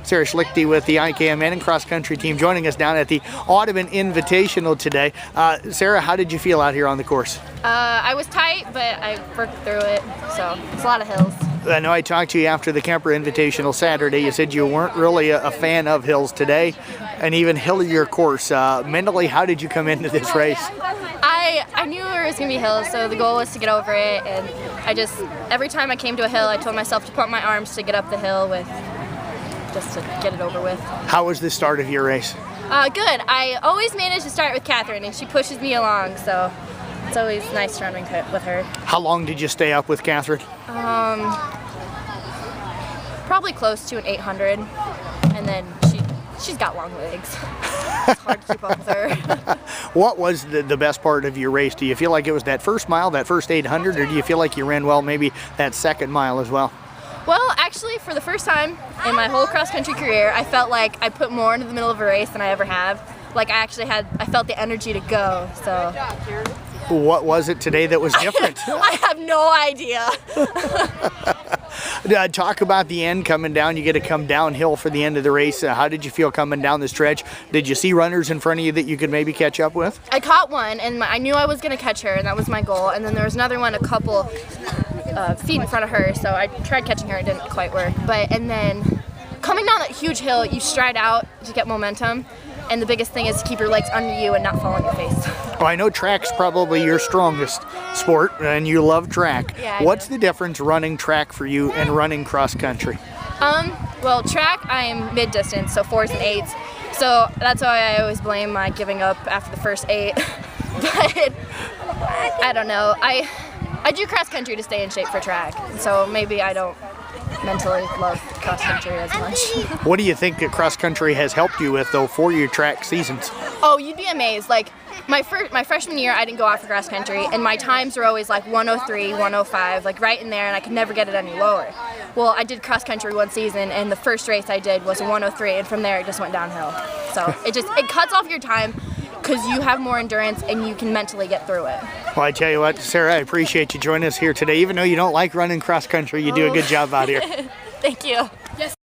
Sarah Schlichte with the IKM men and cross country team joining us down at the Audubon Invitational today. Sarah, how did you feel out here on the course? I was tight, but I worked through it, so it's a lot of hills. I know I talked to you after the Kemper Invitational Saturday. You said you weren't really a fan of hills today, and even hillier course. Mentally, how did you come into this race? I knew there was going to be hills, so the goal was to get over it, and every time I came to a hill, I told myself to put my arms to get up the hill just to get it over with. How was the start of your race? Good. I always manage to start with Catherine, and she pushes me along, so it's always nice running with her. How long did you stay up with Catherine? Probably close to an 800, and then she's got long legs. It's hard to keep up with her. What was the best part of your race? Do you feel like it was that first mile, that first 800, or do you feel like you ran well maybe that second mile as well? Well, actually, for the first time in my whole cross-country career, I felt like I put more into the middle of a race than I ever have. Like I felt the energy to go, so. What was it today that was different? I have no idea. Talk about the end coming down. You get to come downhill for the end of the race. How did you feel coming down the stretch? Did you see runners in front of you that you could maybe catch up with? I caught one, and I knew I was going to catch her, and that was my goal. And then there was another one a couple feet in front of her, so I tried catching her. It didn't quite work. And then coming down that huge hill, you stride out to get momentum. And the biggest thing is to keep your legs under you and not fall on your face. Well, I know track's probably your strongest sport, and you love track. Yeah, What's the difference running track for you and running cross country? Well, track, I'm mid-distance, so 4s and 8s. So that's why I always blame my giving up after the first 8. But I don't know. I do cross country to stay in shape for track, so maybe I don't mentally love cross country as much. What do you think that cross country has helped you with though for your track seasons? Oh, you'd be amazed. Like my freshman year, I didn't go out for cross country, and my times were always like 103, 105, like right in there, and I could never get it any lower. Well, I did cross country one season, and the first race I did was a 103, and from there it just went downhill. So it cuts off your time because you have more endurance and you can mentally get through it. Well, I tell you what, Sarah, I appreciate you joining us here today. Even though you don't like running cross country, you do a good job out here. Thank you. Yes.